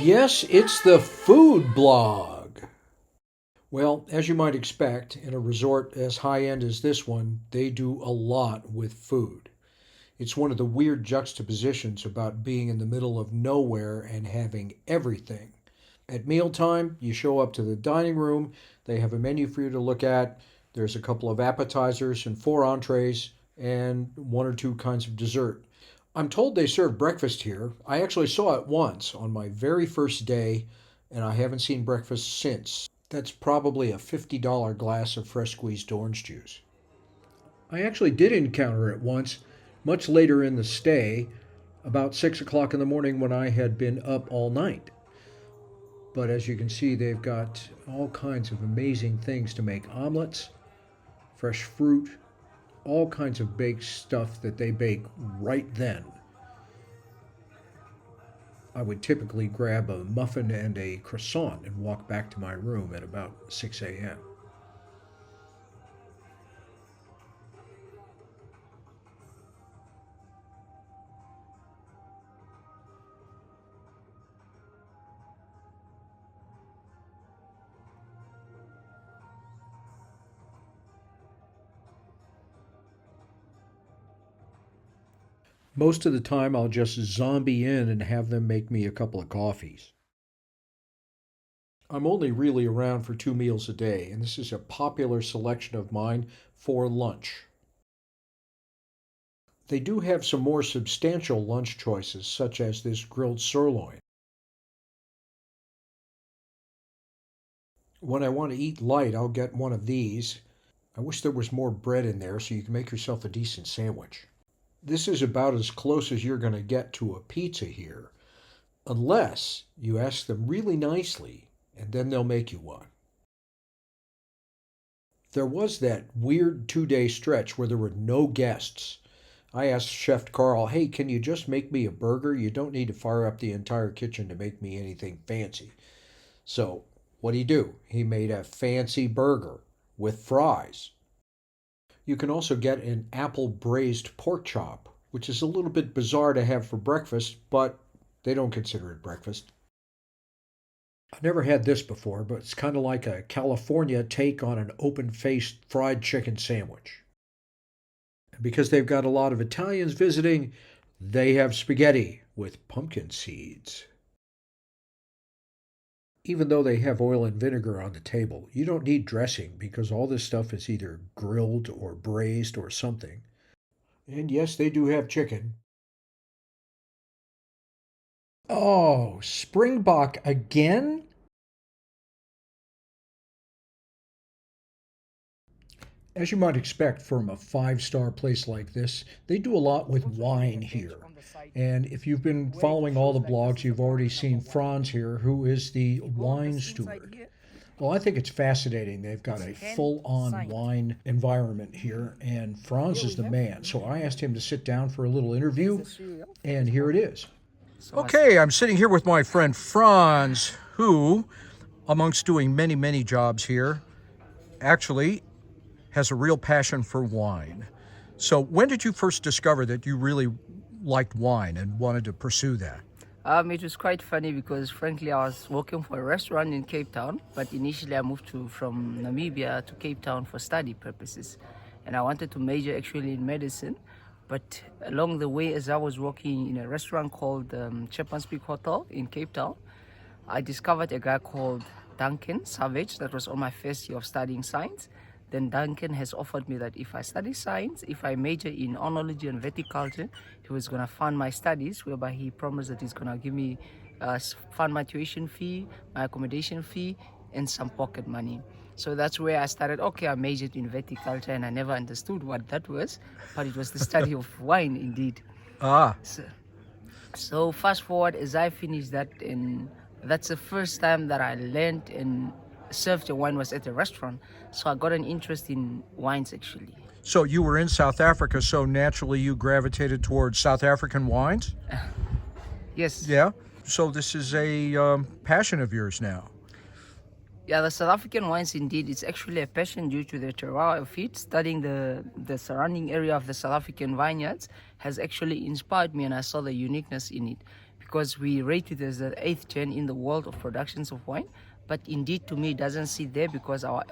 Yes, it's the food blog. Well, as you might expect, in a resort as high-end as this one, they do a lot with food. It's one of the weird juxtapositions about being in the middle of nowhere and having everything. At mealtime, you show up to the dining room, they have a menu for you to look at. There's a couple of appetizers and four entrees and one or two kinds of dessert. I'm told they serve breakfast here. I actually saw it once on my very first day, and I haven't seen breakfast since. That's probably a $50 glass of fresh squeezed orange juice. I actually did encounter it once, much later in the stay, about 6 o'clock in the morning when I had been up all night. But as you can see, they've got all kinds of amazing things to make omelets, fresh fruit, all kinds of baked stuff that they bake right then. I would typically grab a muffin and a croissant and walk back to my room at about 6 a.m. Most of the time, I'll just zombie in and have them make me a couple of coffees. I'm only really around for 2 meals a day, and this is a popular selection of mine for lunch. They do have some more substantial lunch choices, such as this grilled sirloin. When I want to eat light, I'll get one of these. I wish there was more bread in there so you can make yourself a decent sandwich. This is about as close as you're going to get to a pizza here, unless you ask them really nicely, and then they'll make you one. There was that weird 2-day stretch where there were no guests. I asked Chef Carl, hey, can you just make me a burger? You don't need to fire up the entire kitchen to make me anything fancy. So what did he do? He made a fancy burger with fries. You can also get an apple braised pork chop, which is a little bit bizarre to have for breakfast, but they don't consider it breakfast. I've never had this before, but it's kind of like a California take on an open-faced fried chicken sandwich. And because they've got a lot of Italians visiting, they have spaghetti with pumpkin seeds. Even though they have oil and vinegar on the table, you don't need dressing because all this stuff is either grilled or braised or something. And yes, they do have chicken. Oh, Springbok again? As you might expect from a five-star place like this, they do a lot with wine here. And if you've been following all the blogs, you've already seen Franz here, who is the wine steward. Well, I think it's fascinating. They've got a full-on wine environment here, and Franz is the man. So I asked him to sit down for a little interview, and here it is. Okay, I'm sitting here with my friend Franz, who, amongst doing many, many jobs here, actually has a real passion for wine. So when did you first discover that you really liked wine and wanted to pursue that? It was quite funny because frankly I was working for a restaurant in Cape Town, but initially I moved from Namibia to Cape Town for study purposes, and I wanted to major actually in medicine. But along the way, as I was working in a restaurant called Chapman's Peak Hotel in Cape Town, I discovered a guy called Duncan Savage that was on my first year of studying science. Then Duncan has offered me that if I study science, if I major in oenology and viticulture, he was going to fund my studies, whereby he promised that he's going to give me fund my tuition fee, my accommodation fee, and some pocket money. So that's where I started. Okay, I majored in viticulture, and I never understood what that was, but it was the study of wine indeed. So fast forward, as I finished that, and that's the first time that I learned and served a wine was at a restaurant. So I got an interest in wines actually. So you were in South Africa, so naturally you gravitated towards South African wines? Yes. Yeah? So this is a passion of yours now? Yeah, the South African wines indeed, it's actually a passion due to the terroir of it. Studying the surrounding area of the South African vineyards has actually inspired me, and I saw the uniqueness in it. because we rate it as the 8th gen in the world of productions of wine. But indeed, to me, it doesn't sit there because our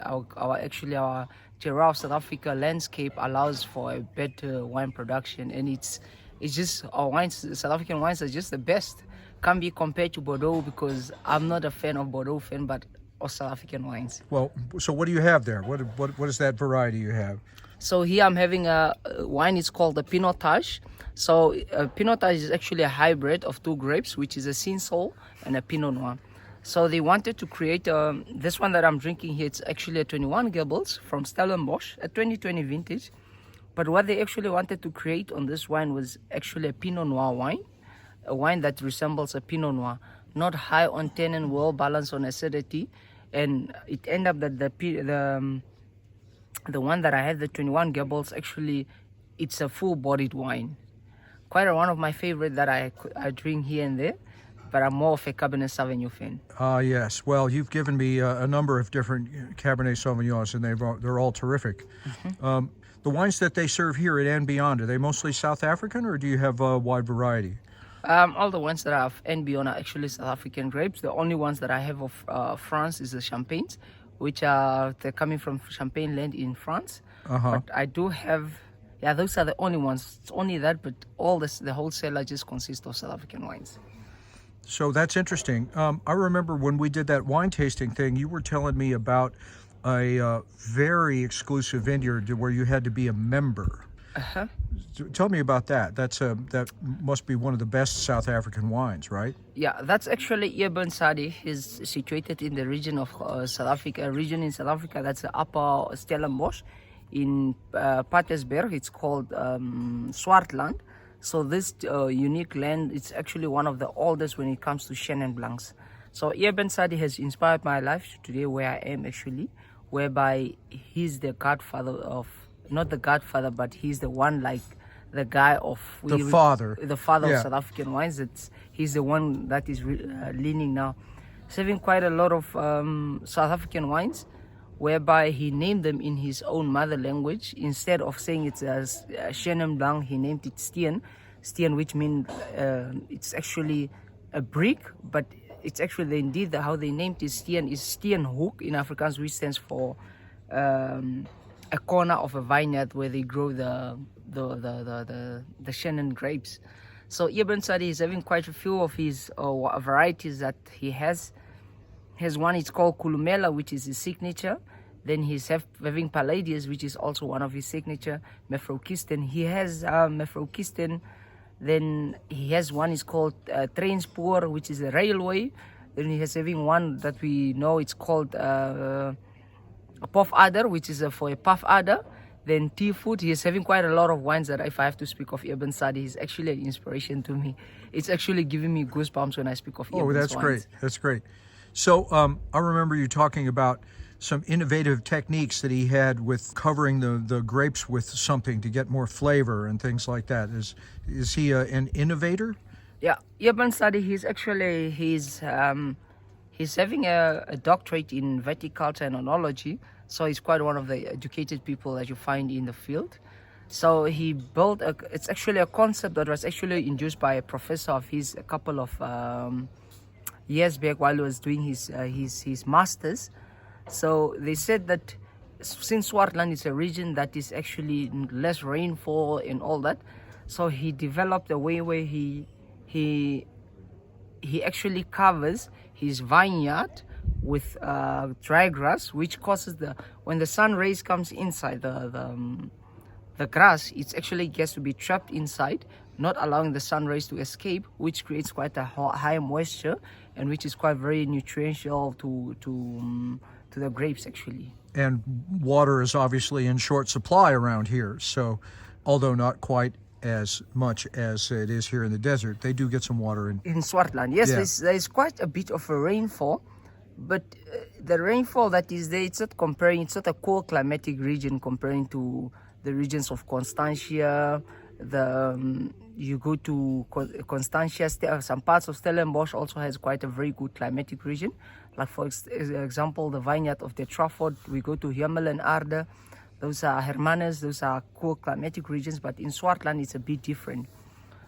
Terroir of South Africa landscape allows for a better wine production, and it's just our wines, South African wines are just the best. Can't be compared to Bordeaux because I'm not a fan of Bordeaux but of South African wines. Well, so what do you have there? What is that variety you have? So here I'm having a wine. It's called the Pinotage. So Pinotage is actually a hybrid of two grapes, which is a Cinsault and a Pinot Noir. So they wanted to create this one that I'm drinking here. It's actually a 21 Goebbels from Stellenbosch, a 2020 vintage. But what they actually wanted to create on this wine was actually a Pinot Noir wine, a wine that resembles a Pinot Noir, not high on tannin, well balanced on acidity, and it ended up that the one that I had, the 21 Goebbels, actually it's a full-bodied wine. Quite one of my favorite that I drink here and there, but I'm more of a Cabernet Sauvignon fan. Yes. Well, you've given me a number of different Cabernet Sauvignons, and they're all terrific. Mm-hmm. The wines that they serve here at And Beyond, are they mostly South African, or do you have a wide variety? All the ones that I have And Beyond are actually South African grapes. The only ones that I have of France is the Champagnes, which they're coming from Champagne land in France. Uh-huh. But I do have, those are the only ones. It's only that, but all the wholesaler just consists of South African wines. So that's interesting. I remember when we did that wine tasting thing, you were telling me about a very exclusive vineyard where you had to be a member. Uh-huh. Tell me about that. That must be one of the best South African wines, right? Yeah, that's actually Ebensadi. Is situated in the region of South Africa. A region in South Africa that's the upper Stellenbosch. In Patersberg, it's called Swartland. So this unique land, it's actually one of the oldest when it comes to Chenin Blancs. So Ebensadi has inspired my life today where I am actually, whereby he's the godfather of, not the godfather, but he's the one like the guy of... The father of South African wines. He's the one that is leaning now. Serving quite a lot of South African wines, whereby he named them in his own mother language. Instead of saying it's as Chenin Blanc, he named it Steen, which means it's actually a brick, but it's actually indeed how they named it Steen is Steenhoek in Afrikaans, which stands for a corner of a vineyard where they grow the Chenin grapes. So Ebensadi is having quite a few of his varieties that he has. Has one, it's called Kulumela, which is his signature. Then he's having Palladius, which is also one of his signature. Mevroukisten. He has Mevroukisten. Then he has one, it's called Treinspoor, which is a railway. Then he has having one that we know, it's called a Puff Adder, which is for a Puff Adder. Then Tea-Food. He is having quite a lot of wines that if I have to speak of Ebensadi, he's actually an inspiration to me. It's actually giving me goosebumps when I speak of Ebensadi. Oh, that's great. That's great. So I remember you talking about some innovative techniques that he had with covering the grapes with something to get more flavor and things like that. Is he an innovator? Yeah, Ebensadi, he's having a doctorate in viticulture and oenology, so he's quite one of the educated people that you find in the field. So he built it's actually a concept that was actually induced by a professor of his a couple of years back while he was doing his masters. So they said that since Swartland is a region that is actually less rainfall and all that, so he developed a way where he actually covers his vineyard with dry grass, which causes when the sun rays comes inside the grass, it actually gets to be trapped inside, not allowing the sun rays to escape, which creates quite a high moisture and which is quite very nutritional to the grapes actually. And water is obviously in short supply around here, so although not quite as much as it is here in the desert, they do get some water in Swartland. Yes, yeah. There's quite a bit of a rainfall, but the rainfall that is there, it's not a cold climatic region comparing to the regions of Constantia. You go to Constantia, some parts of Stellenbosch also has quite a very good climatic region. Like for example, the vineyard of the Trafford, we go to Hemel and Aarde. Those are Hermanus, those are cool climatic regions, but in Swartland it's a bit different.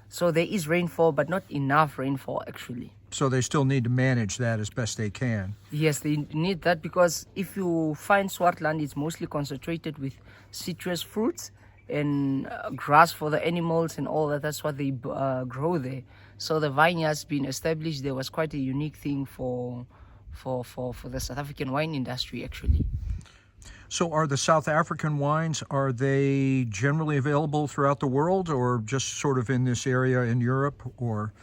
So there is rainfall, but not enough rainfall actually. So they still need to manage that as best they can. Yes, they need that because if you find Swartland, it's mostly concentrated with citrus fruits and grass for the animals and all that. That's what they grow there. So the vineyards being established there was quite a unique thing for the South African wine industry actually. So are the South African wines, are they generally available throughout the world or just sort of in this area in Europe? Or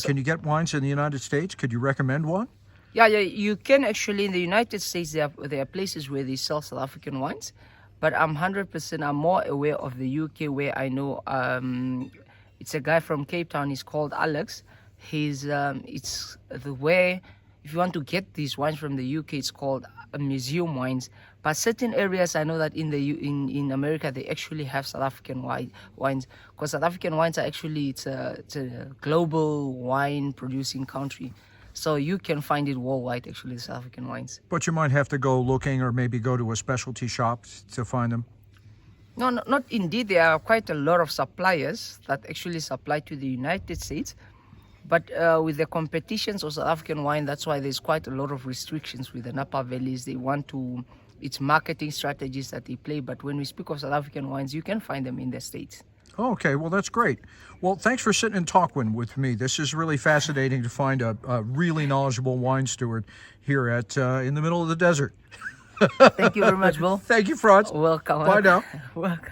can you get wines in the United States? Could you recommend one? Yeah, you can actually. In the United States, there are places where they sell South African wines, but I'm more aware of the UK, where I know it's a guy from Cape Town. He's called Alex. It's the way, if you want to get these wines from the UK, it's called museum wines. But certain areas, I know that in America they actually have South African wines, because South African wines are actually it's a global wine producing country, so you can find it worldwide actually, South African wines. But you might have to go looking, or maybe go to a specialty shop to find them. No, not indeed. There are quite a lot of suppliers that actually supply to the United States. But with the competitions of South African wine, that's why there's quite a lot of restrictions with the Napa Valleys. It's marketing strategies that they play. But when we speak of South African wines, you can find them in the States. Okay, well, that's great. Well, thanks for sitting and talking with me. This is really fascinating to find a really knowledgeable wine steward here in the middle of the desert. Thank you very much, Bill. Thank you, Franz. Welcome. Bye now. Welcome.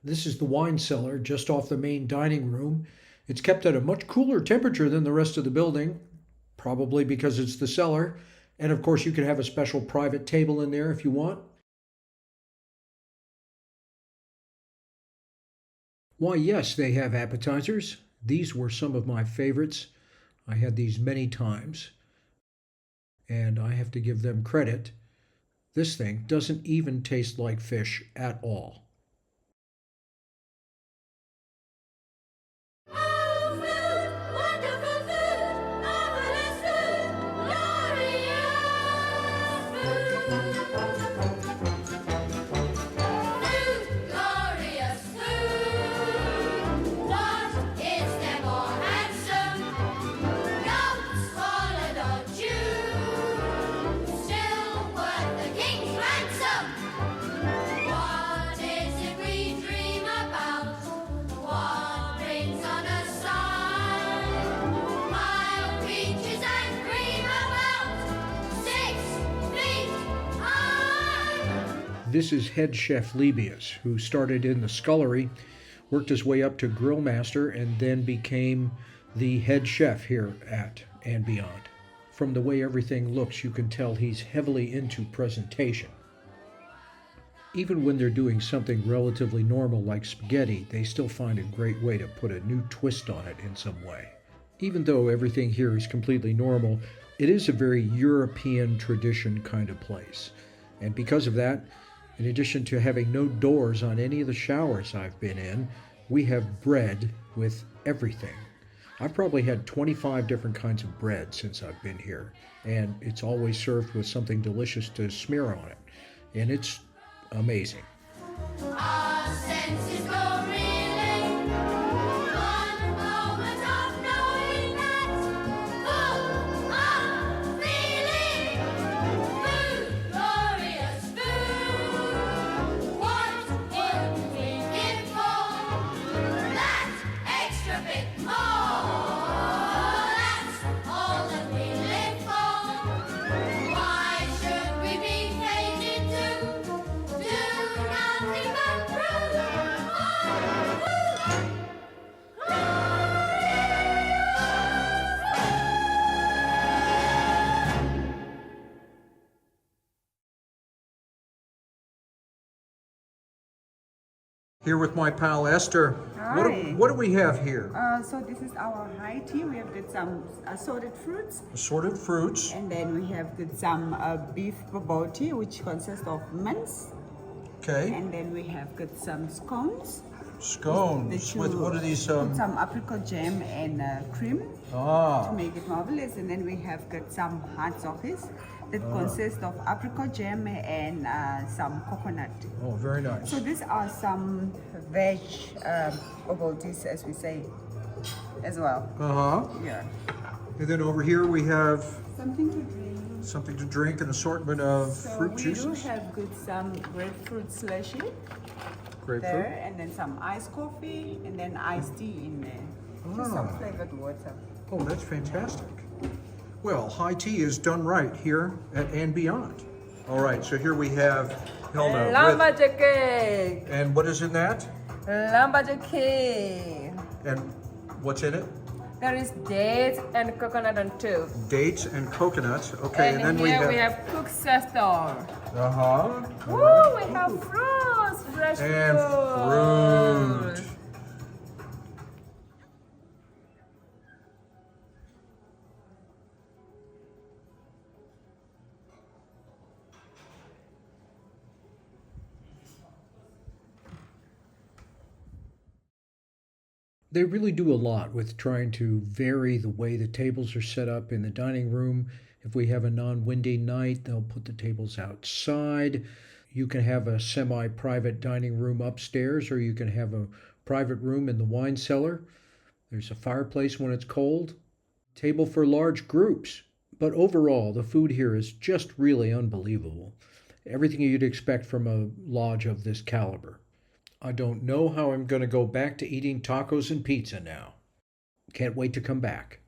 This is the wine cellar just off the main dining room. It's kept at a much cooler temperature than the rest of the building, probably because it's the cellar. And of course, you can have a special private table in there if you want. Why, yes, they have appetizers. These were some of my favorites. I had these many times, and I have to give them credit. This thing doesn't even taste like fish at all. This is head chef Libius, who started in the scullery, worked his way up to grill master, and then became the head chef here at and Beyond. From the way everything looks, you can tell he's heavily into presentation. Even when they're doing something relatively normal like spaghetti, they still find a great way to put a new twist on it in some way. Even though everything here is completely normal, it is a very European tradition kind of place. And because of that, in addition to having no doors on any of the showers I've been in, we have bread with everything. I've probably had 25 different kinds of bread since I've been here, and it's always served with something delicious to smear on it, and it's amazing. Our senses go reeling, one moment of knowing that full of feeling, food, glorious food. What would we give for that extra bit more? That's all that we live for. Why should we be fated to do nothing but prove? Here with my pal Esther. Hi. What do we have here? So this is our high tea. We have got some assorted fruits, Assorted fruits. and then we have got some beef bobotie, which consists of mince, Okay. and then we have got some scones. Scones. that With you what are these? put some apricot jam and cream to Ah. make it marvelous, and then we have got some hard softies, that consists of apricot jam and some coconut. Oh, very nice. So these are some veg bubble teas, as we say, as well. Uh-huh. Yeah. And then over here we have Something to drink. something to drink, an assortment of So fruit we juices. do have good some grapefruit slushy Grapefruit. there, and then some iced coffee, and then iced tea in there. Just some Ah. flavored water. Oh, that's fantastic. Well, high tea is done right here at And Beyond. All right, so here we have Helena with, Lambaja cake. and what is in that? Lambaja cake. And what's in it? There is dates and coconut on top. Dates and coconuts. Okay, and, then here we we have cooked sesame. uh-huh. Woo, we have fruits, fresh And fruit. They really do a lot with trying to vary the way the tables are set up in the dining room. If we have a non-windy night, they'll put the tables outside. You can have a semi-private dining room upstairs, or you can have a private room in the wine cellar. There's a fireplace when it's cold. Table for large groups. But overall, the food here is just really unbelievable. Everything you'd expect from a lodge of this caliber. I don't know how I'm going to go back to eating tacos and pizza now. Can't wait to come back.